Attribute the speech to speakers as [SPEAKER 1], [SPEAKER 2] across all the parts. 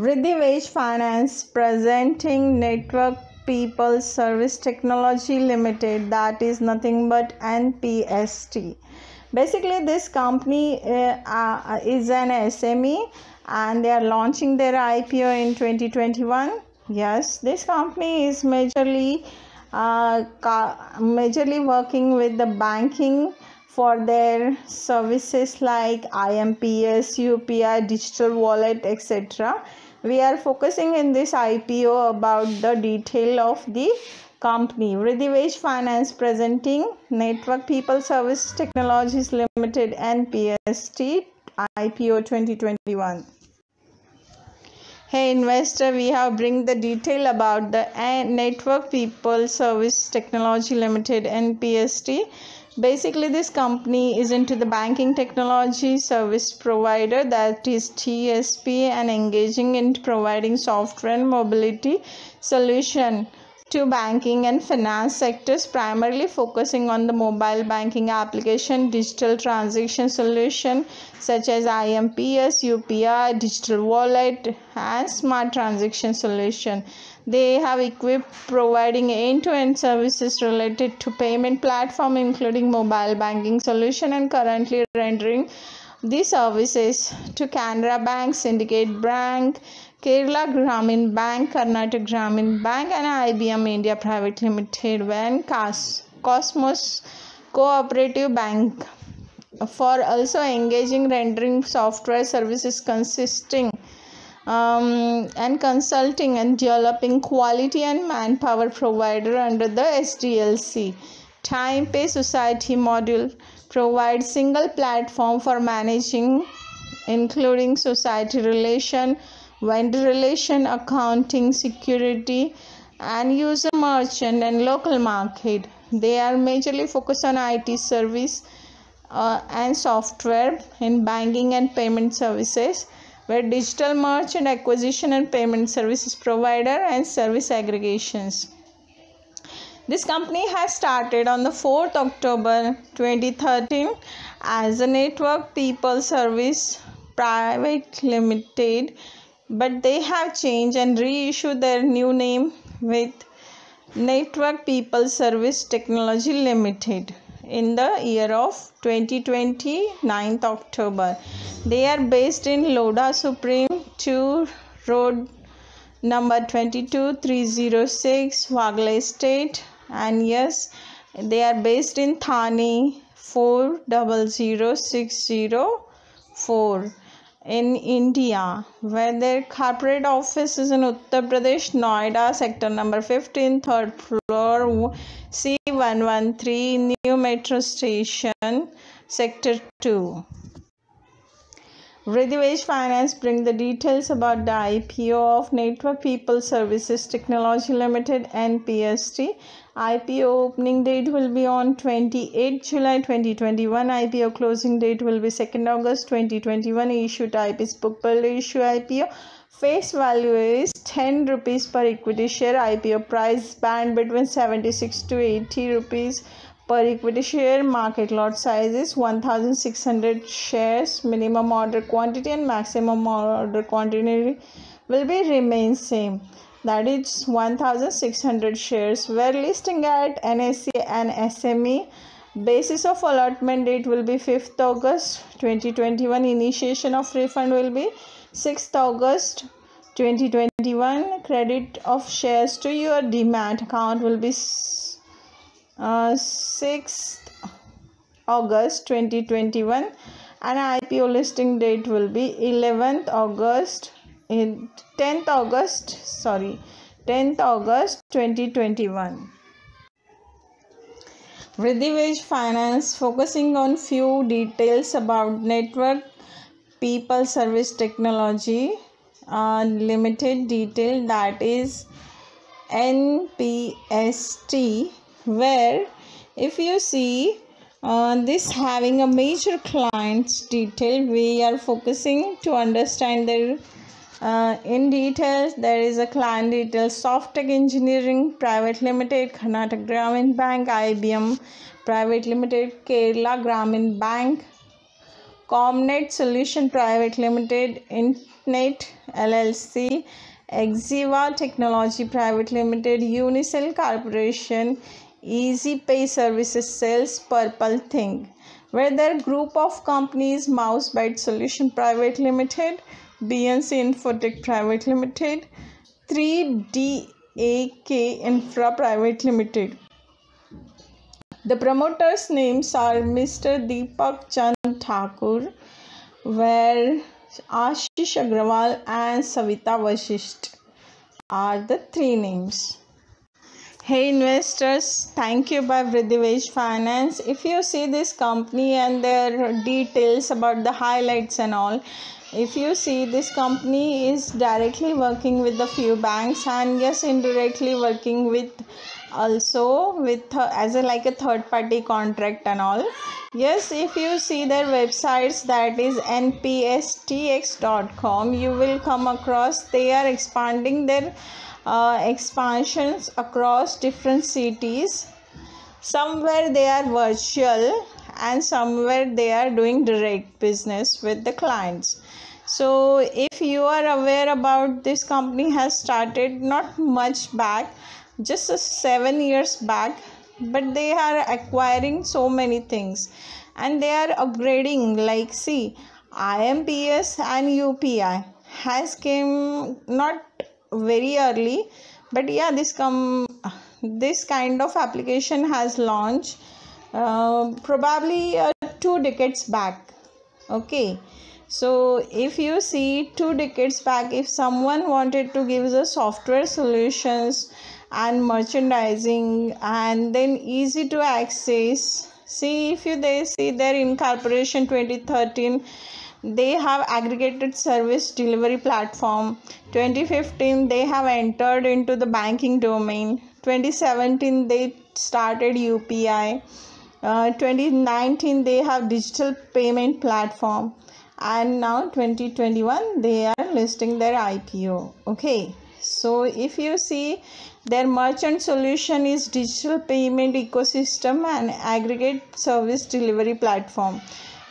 [SPEAKER 1] Vriddhi Wage Finance presenting Network People Service Technology Limited, that is nothing but NPST. Basically, this company is an SME and they are launching their IPO in 2021. Yes, this company is majorly working with the banking for their services like IMPS, UPI, digital wallet, etc. We are focusing in this IPO about the detail of the company. Vriddhi Wage Finance presenting Network People Service Technologies Limited NPST IPO 2021. Hey investor, we have bring the detail about the Network People Service Technology Limited NPST. Basically, this company is into the banking technology service provider, that is TSP, and engaging in providing software and mobility solution to banking and finance sectors, primarily focusing on the mobile banking application, digital transaction solution such as IMPS, UPI, digital wallet, and smart transaction solution. They have equipped providing end-to-end services related to payment platform, including mobile banking solution, and currently rendering these services to Canara Bank, Syndicate Bank, Kerala Grameen Bank, Karnataka Grameen Bank, and IBM India Private Limited, and Cosmos Cooperative Bank, for also engaging rendering software services consisting and consulting and developing quality and manpower provider under the SDLC. Time Pay Society module provides single platform for managing, including society relation, vendor relation, accounting, security, and user merchant and local market. They are majorly focused on IT service and software in banking and payment services, where digital merchant acquisition and payment services provider and service aggregations. This company has started on the 4th October 2013 as a Network People Service Private Limited, but they have changed and reissued their new name with Network People Service Technology Limited in the year of 2020, 9th October. They are based in Lodha Supreme 2 Road number 22306, Waghla State, and yes, they are based in Thane 400604 in India, where their corporate office is in Uttar Pradesh, Noida, sector number 15, 3rd floor, C113, New Metro Station, sector 2. Vriddhi Wage Finance bring the details about the IPO of Network People Services Technology Limited NPST. IPO opening date will be on 28 July 2021. IPO closing date will be 2nd August 2021. Issue type is book build issue IPO. Face value is 10 rupees per equity share. IPO price band between 76 to 80 rupees per equity share. Market lot size is 1600 shares. Minimum order quantity and maximum order quantity will be remain same, that is 1600 shares. Where listing at NSE and SME. Basis of allotment date will be 5th August 2021. Initiation of refund will be 6th August 2021. Credit of shares to your demat account will be 6th August 2021, and IPO listing date will be 10th August 2021. Vriddhi Wage Finance focusing on few details about Network People Service Technology Limited detail, that is NPST, where if you see this having a major clients detail, we are focusing to understand their in details. There is a client detail: Softtech Engineering Private Limited, Karnataka Grameen Bank, IBM Private Limited, Kerala Grameen Bank, Comnet Solution Private Limited, Net LLC, Exiva Technology Private Limited, Unicell Corporation, Easy Pay Services Sales, Purple Thing. Weather Group of Companies, Mousebite Solution Private Limited, BNC Infotech Private Limited, 3DAK Infra Private Limited. The promoters' names are Mr. Deepak Chand Thakur, where Ashish Agrawal and Savita Vashisht are the three names. Hey investors, thank you by Vridhi Finance. If you see this company and their details about the highlights and all, if you see, this company is directly working with the few banks, and yes, indirectly working with also with as a like a third party contract and all. Yes, if you see their websites, that is npstx.com, you will come across they are expanding their expansions across different cities. Somewhere they are virtual and somewhere they are doing direct business with the clients. So if you are aware about, this company has started not much back, just 7 years back, but they are acquiring so many things and they are upgrading. Like see, IMPS and UPI has came not very early, but yeah, this kind of application has launched probably 2 decades back. Okay, so if you see 2 decades back, if someone wanted to give the software solutions and merchandising and then easy to access, see if they see their incorporation 2013, they have aggregated service delivery platform. 2015 they have entered into the banking domain. 2017 they started UPI. 2019 they have digital payment platform, and now 2021 they are listing their IPO. Okay, so if you see, their merchant solution is digital payment ecosystem and aggregate service delivery platform.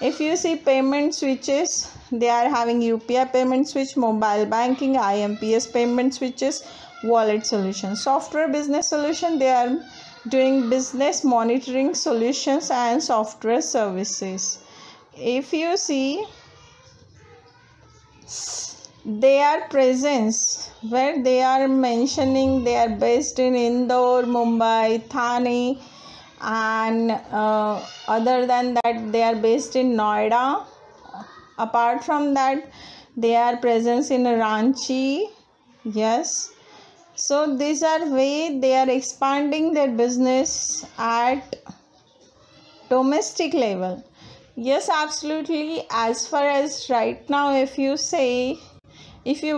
[SPEAKER 1] If you see payment switches, they are having UPI payment switch, mobile banking, IMPS payment switches, wallet solution. Software business solution, they are doing business monitoring solutions and software services. If you see their presence, where they are mentioning they are based in Indore, Mumbai, Thane, and other than that they are based in Noida. Apart from that, they are present in Ranchi. Yes, so these are way they are expanding their business at domestic level. Yes, absolutely. As far as right now, if you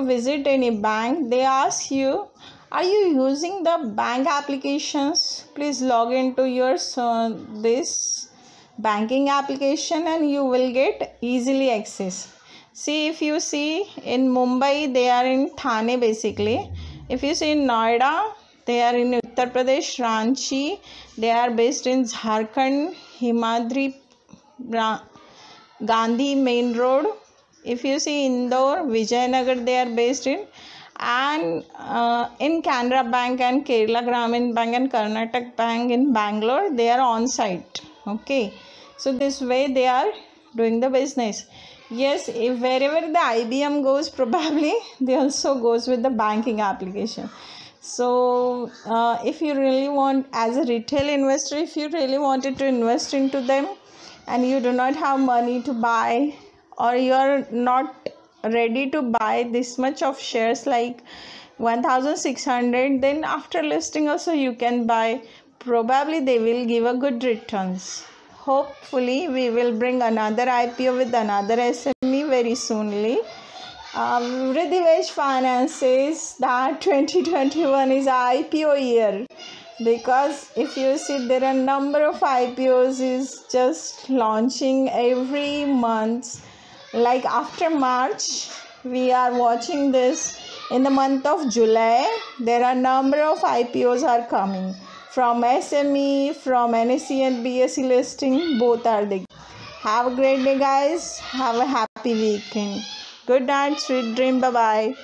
[SPEAKER 1] visit any bank, they ask you, are you using the bank applications? Please log into your this banking application and you will get easily access. See, if you see in Mumbai, they are in Thane basically. If you see in Noida, they are in Uttar Pradesh, Ranchi. They are based in Jharkhand, Himadri, Gandhi Main Road. If you see Indore, Vijayanagar, they are based in, and in Canara Bank and Kerala Gramin Bank and Karnataka Bank in Bangalore, they are on site. Okay, so this way they are doing the business. Yes, if wherever the IBM goes, probably they also goes with the banking application. So if you really want, as a retail investor, if you really wanted to invest into them and you do not have money to buy, or you are not ready to buy this much of shares like 1600, then after listing also you can buy. Probably they will give a good returns. Hopefully we will bring another IPO with another SME very soonly. Vridhi Finance says that 2021 is IPO year, because if you see, there are number of IPOs is just launching every month. Like after March, we are watching this. In the month of July, there are number of IPOs are coming from SME, from NSE and BSE listing. Both are there. Have a great day, guys. Have a happy weekend. Good night, sweet dream. Bye bye.